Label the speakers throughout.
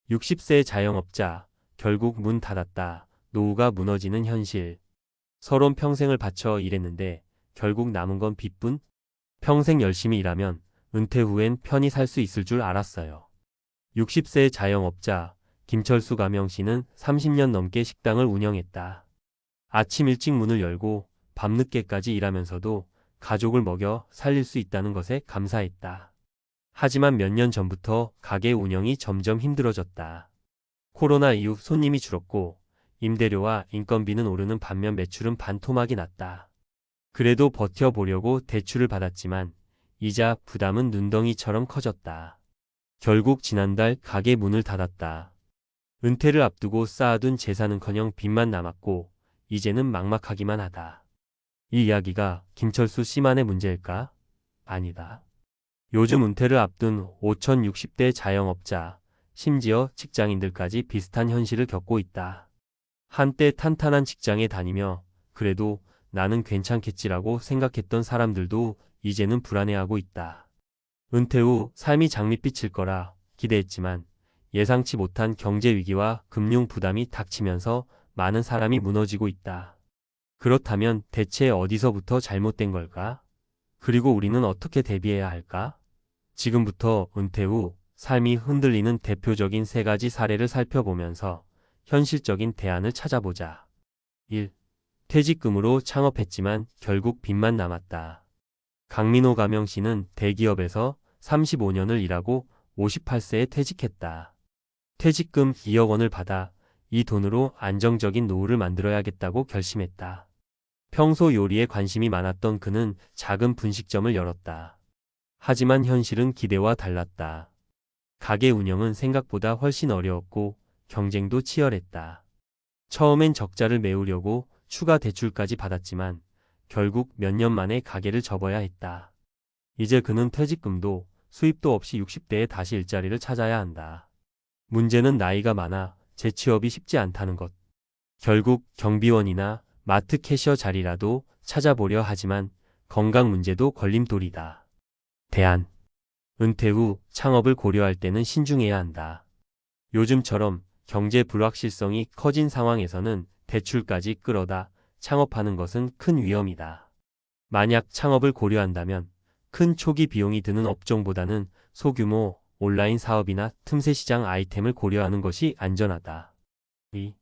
Speaker 1: 60세 자영업자, 결국 문 닫았다. 노후가 무너지는 현실. 서론 평생을 바쳐 일했는데 결국 남은 건 빚뿐? 평생 열심히 일하면 은퇴 후엔 편히 살 수 있을 줄 알았어요. 60세 자영업자, 김철수 가명씨는 30년 넘게 식당을 운영했다. 아침 일찍 문을 열고 밤늦게까지 일하면서도 가족을 먹여 살릴 수 있다는 것에 감사했다. 하지만 몇 년 전부터 가게 운영이 점점 힘들어졌다. 코로나 이후 손님이 줄었고 임대료와 인건비는 오르는 반면 매출은 반토막이 났다. 그래도 버텨보려고 대출을 받았지만 이자 부담은 눈덩이처럼 커졌다. 결국 지난달 가게 문을 닫았다. 은퇴를 앞두고 쌓아둔 재산은커녕 빚만 남았고 이제는 막막하기만 하다. 이 이야기가 김철수 씨만의 문제일까? 아니다. 요즘 은퇴를 앞둔 5060대 자영업자, 심지어 직장인들까지 비슷한 현실을 겪고 있다. 한때 탄탄한 직장에 다니며 그래도 나는 괜찮겠지라고 생각했던 사람들도 이제는 불안해하고 있다. 은퇴 후 삶이 장밋빛일 거라 기대했지만 예상치 못한 경제 위기와 금융 부담이 닥치면서 많은 사람이 무너지고 있다. 그렇다면 대체 어디서부터 잘못된 걸까? 그리고 우리는 어떻게 대비해야 할까? 지금부터 은퇴 후 삶이 흔들리는 대표적인 3가지 사례를 살펴보면서 현실적인 대안을 찾아보자. 1. 퇴직금으로 창업했지만 결국 빚만 남았다. 강민호 가명씨는 대기업에서 35년을 일하고 58세에 퇴직했다. 퇴직금 2억 원을 받아 이 돈으로 안정적인 노후를 만들어야겠다고 결심했다. 평소 요리에 관심이 많았던 그는 작은 분식점을 열었다. 하지만 현실은 기대와 달랐다. 가게 운영은 생각보다 훨씬 어려웠고 경쟁도 치열했다. 처음엔 적자를 메우려고 추가 대출까지 받았지만 결국 몇 년 만에 가게를 접어야 했다. 이제 그는 퇴직금도 수입도 없이 60대에 다시 일자리를 찾아야 한다. 문제는 나이가 많아 재취업이 쉽지 않다는 것. 결국 경비원이나 마트 캐셔 자리라도 찾아보려 하지만 건강 문제도 걸림돌이다. 대안. 은퇴 후 창업을 고려할 때는 신중해야 한다. 요즘처럼 경제 불확실성이 커진 상황에서는 대출까지 끌어다 창업하는 것은 큰 위험이다. 만약 창업을 고려한다면 큰 초기 비용이 드는 업종보다는 소규모 온라인 사업이나 틈새 시장 아이템을 고려하는 것이 안전하다. 2.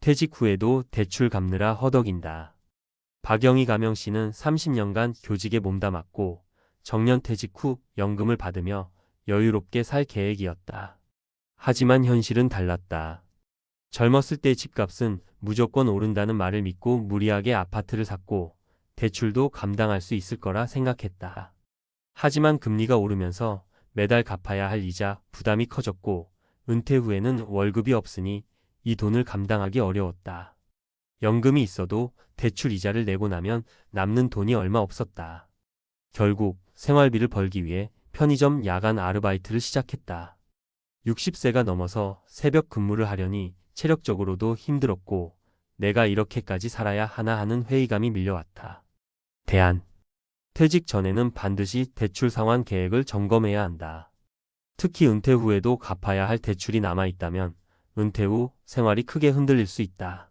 Speaker 1: 퇴직 후에도 대출 갚느라 허덕인다. 박영희 가명씨는 30년간 교직에 몸담았고 정년퇴직 후 연금을 받으며 여유롭게 살 계획이었다. 하지만 현실은 달랐다. 젊었을 때 집값은 무조건 오른다는 말을 믿고 무리하게 아파트를 샀고 대출도 감당할 수 있을 거라 생각했다. 하지만 금리가 오르면서 매달 갚아야 할 이자 부담이 커졌고 은퇴 후에는 월급이 없으니 이 돈을 감당하기 어려웠다. 연금이 있어도 대출 이자를 내고 나면 남는 돈이 얼마 없었다. 결국 생활비를 벌기 위해 편의점 야간 아르바이트를 시작했다. 60세가 넘어서 새벽 근무를 하려니 체력적으로도 힘들었고 내가 이렇게까지 살아야 하나 하는 회의감이 밀려왔다. 대안. 퇴직 전에는 반드시 대출 상환 계획을 점검해야 한다. 특히 은퇴 후에도 갚아야 할 대출이 남아있다면 은퇴 후 생활이 크게 흔들릴 수 있다.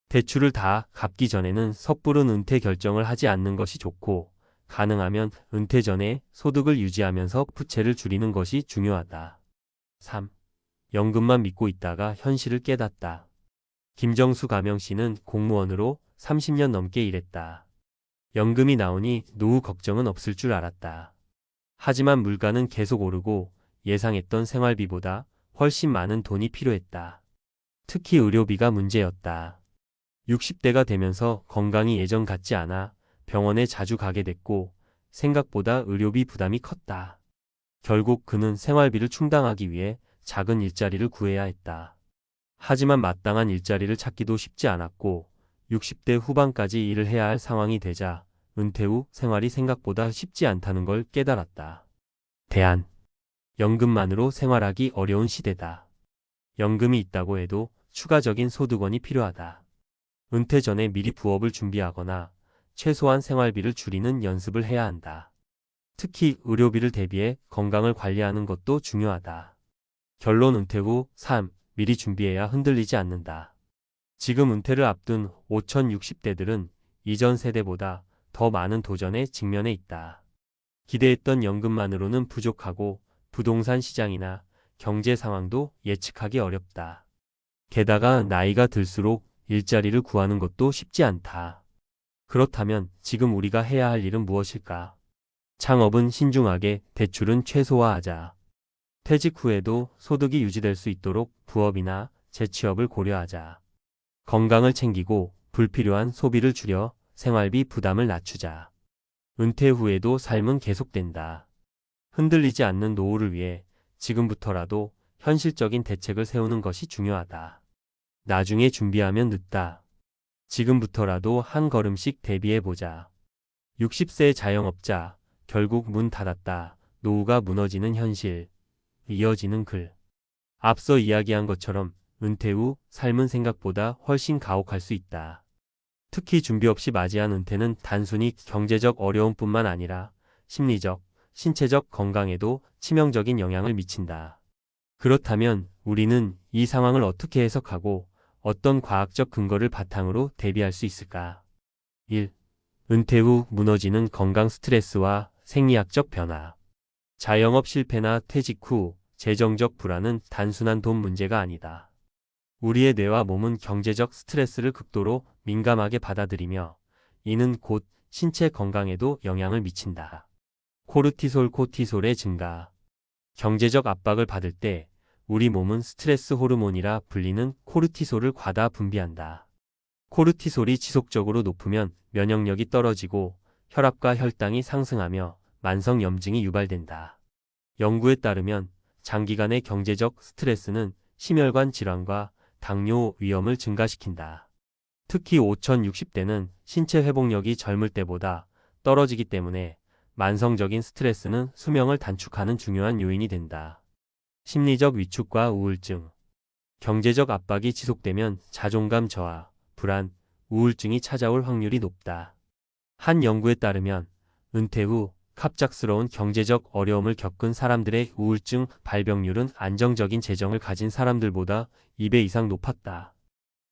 Speaker 1: 대출을 다 갚기 전에는 섣부른 은퇴 결정을 하지 않는 것이 좋고 가능하면 은퇴 전에 소득을 유지하면서 부채를 줄이는 것이 중요하다. 3. 연금만 믿고 있다가 현실을 깨닫다. 김정수 가명씨는 공무원으로 30년 넘게 일했다. 연금이 나오니 노후 걱정은 없을 줄 알았다. 하지만 물가는 계속 오르고 예상했던 생활비보다 훨씬 많은 돈이 필요했다. 특히 의료비가 문제였다. 60대가 되면서 건강이 예전 같지 않아 병원에 자주 가게 됐고 생각보다 의료비 부담이 컸다. 결국 그는 생활비를 충당하기 위해 작은 일자리를 구해야 했다. 하지만 마땅한 일자리를 찾기도 쉽지 않았고 60대 후반까지 일을 해야 할 상황이 되자 은퇴 후 생활이 생각보다 쉽지 않다는 걸 깨달았다. 대안. 연금만으로 생활하기 어려운 시대다. 연금이 있다고 해도 추가적인 소득원이 필요하다. 은퇴 전에 미리 부업을 준비하거나 최소한 생활비를 줄이는 연습을 해야 한다. 특히 의료비를 대비해 건강을 관리하는 것도 중요하다. 결론 은퇴 후 삶, 미리 준비해야 흔들리지 않는다. 지금 은퇴를 앞둔 5060대들은 이전 세대보다 더 많은 도전에 직면해 있다. 기대했던 연금만으로는 부족하고 부동산 시장이나 경제 상황도 예측하기 어렵다. 게다가 나이가 들수록 일자리를 구하는 것도 쉽지 않다. 그렇다면 지금 우리가 해야 할 일은 무엇일까? 창업은 신중하게, 대출은 최소화하자. 퇴직 후에도 소득이 유지될 수 있도록 부업이나 재취업을 고려하자. 건강을 챙기고 불필요한 소비를 줄여 생활비 부담을 낮추자. 은퇴 후에도 삶은 계속된다. 흔들리지 않는 노후를 위해 지금부터라도 현실적인 대책을 세우는 것이 중요하다. 나중에 준비하면 늦다. 지금부터라도 한 걸음씩 대비해보자. 60세 자영업자, 결국 문 닫았다. 노후가 무너지는 현실. 이어지는 글. 앞서 이야기한 것처럼 은퇴 후 삶은 생각보다 훨씬 가혹할 수 있다. 특히 준비 없이 맞이한 은퇴는 단순히 경제적 어려움뿐만 아니라 심리적, 신체적 건강에도 치명적인 영향을 미친다. 그렇다면 우리는 이 상황을 어떻게 해석하고 어떤 과학적 근거를 바탕으로 대비할 수 있을까? 1. 은퇴 후 무너지는 건강 스트레스와 생리학적 변화. 자영업 실패나 퇴직 후 재정적 불안은 단순한 돈 문제가 아니다. 우리의 뇌와 몸은 경제적 스트레스를 극도로 민감하게 받아들이며 이는 곧 신체 건강에도 영향을 미친다. 코르티솔의 증가. 경제적 압박을 받을 때 우리 몸은 스트레스 호르몬이라 불리는 코르티솔을 과다 분비한다. 코르티솔이 지속적으로 높으면 면역력이 떨어지고 혈압과 혈당이 상승하며 만성 염증이 유발된다. 연구에 따르면 장기간의 경제적 스트레스는 심혈관 질환과 당뇨 위험을 증가시킨다. 특히 5060대는 신체 회복력이 젊을 때보다 떨어지기 때문에 만성적인 스트레스는 수명을 단축하는 중요한 요인이 된다. 심리적 위축과 우울증. 경제적 압박이 지속되면 자존감 저하, 불안, 우울증이 찾아올 확률이 높다. 한 연구에 따르면 은퇴 후 갑작스러운 경제적 어려움을 겪은 사람들의 우울증 발병률은 안정적인 재정을 가진 사람들보다 2배 이상 높았다.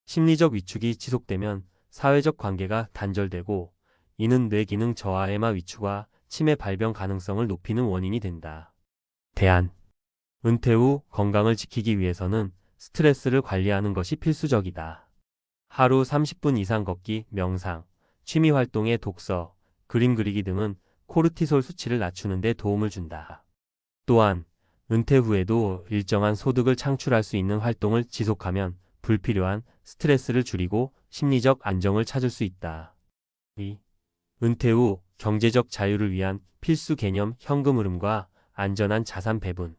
Speaker 1: 심리적 위축이 지속되면 사회적 관계가 단절되고 이는 뇌 기능 저하 에마 위축과 치매 발병 가능성을 높이는 원인이 된다. 대안. 은퇴 후 건강을 지키기 위해서는 스트레스를 관리하는 것이 필수적이다. 하루 30분 이상 걷기, 명상, 취미 활동의 독서, 그림 그리기 등은 코르티솔 수치를 낮추는 데 도움을 준다. 또한 은퇴 후에도 일정한 소득을 창출할 수 있는 활동을 지속하면 불필요한 스트레스를 줄이고 심리적 안정을 찾을 수 있다. 2. 은퇴 후 경제적 자유를 위한 필수 개념 현금 흐름과 안전한 자산 배분.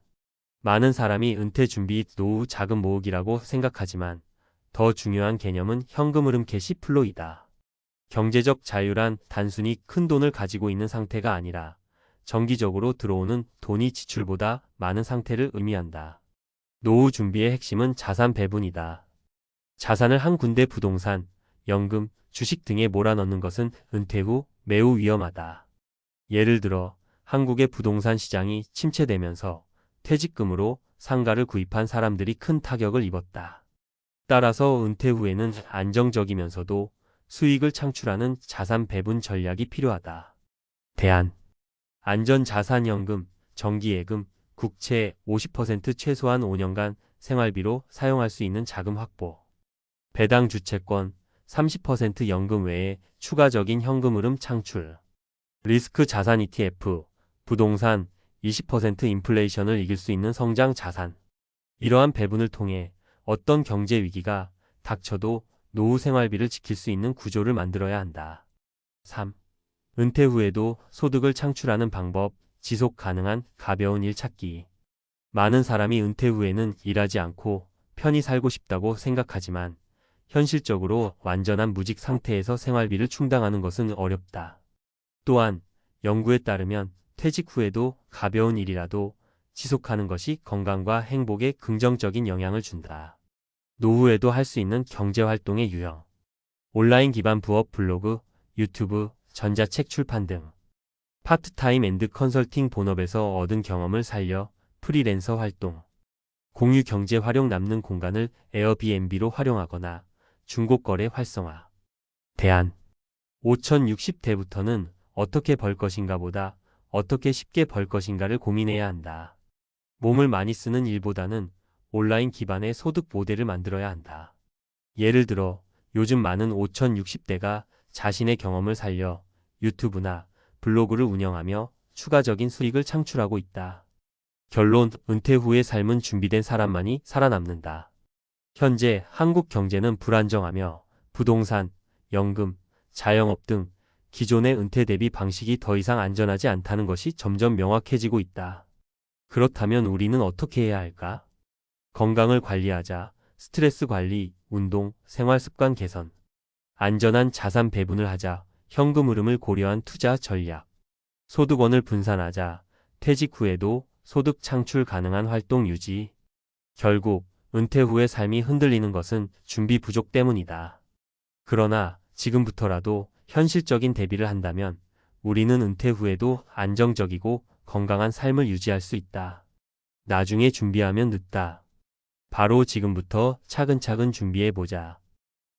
Speaker 1: 많은 사람이 은퇴 준비 노후 자금 모으기라고 생각하지만 더 중요한 개념은 현금 흐름 캐시플로이다. 경제적 자유란 단순히 큰 돈을 가지고 있는 상태가 아니라 정기적으로 들어오는 돈이 지출보다 많은 상태를 의미한다. 노후 준비의 핵심은 자산 배분이다. 자산을 한 군데 부동산, 연금, 주식 등에 몰아넣는 것은 은퇴 후 매우 위험하다. 예를 들어 한국의 부동산 시장이 침체되면서 퇴직금으로 상가를 구입한 사람들이 큰 타격을 입었다. 따라서 은퇴 후에는 안정적이면서도 수익을 창출하는 자산 배분 전략이 필요하다. 대안. 안전자산연금, 정기예금, 국채 50% 최소한 5년간 생활비로 사용할 수 있는 자금 확보. 배당 주채권 30% 연금 외에 추가적인 현금 흐름 창출. 리스크 자산 ETF, 부동산 20% 인플레이션을 이길 수 있는 성장 자산. 이러한 배분을 통해 어떤 경제 위기가 닥쳐도 노후 생활비를 지킬 수 있는 구조를 만들어야 한다. 3. 은퇴 후에도 소득을 창출하는 방법, 지속 가능한 가벼운 일 찾기. 많은 사람이 은퇴 후에는 일하지 않고 편히 살고 싶다고 생각하지만 현실적으로 완전한 무직 상태에서 생활비를 충당하는 것은 어렵다. 또한 연구에 따르면 퇴직 후에도 가벼운 일이라도 지속하는 것이 건강과 행복에 긍정적인 영향을 준다. 노후에도 할 수 있는 경제활동의 유형. 온라인 기반 부업 블로그, 유튜브, 전자책 출판 등. 파트타임 앤드 컨설팅 본업에서 얻은 경험을 살려 프리랜서 활동. 공유 경제 활용 남는 공간을 에어비앤비로 활용하거나 중고 거래 활성화. 대안. 5060대부터는 어떻게 벌 것인가 보다 어떻게 쉽게 벌 것인가를 고민해야 한다. 몸을 많이 쓰는 일보다는 온라인 기반의 소득 모델을 만들어야 한다. 예를 들어 요즘 많은 5060대가 자신의 경험을 살려 유튜브나 블로그를 운영하며 추가적인 수익을 창출하고 있다. 결론, 은퇴 후의 삶은 준비된 사람만이 살아남는다. 현재 한국 경제는 불안정하며 부동산, 연금, 자영업 등 기존의 은퇴 대비 방식이 더 이상 안전하지 않다는 것이 점점 명확해지고 있다. 그렇다면 우리는 어떻게 해야 할까? 건강을 관리하자. 스트레스 관리, 운동, 생활 습관 개선. 안전한 자산 배분을 하자. 현금 흐름을 고려한 투자 전략. 소득원을 분산하자. 퇴직 후에도 소득 창출 가능한 활동 유지. 결국 은퇴 후의 삶이 흔들리는 것은 준비 부족 때문이다. 그러나 지금부터라도 현실적인 대비를 한다면 우리는 은퇴 후에도 안정적이고 건강한 삶을 유지할 수 있다. 나중에 준비하면 늦다. 바로 지금부터 차근차근 준비해 보자.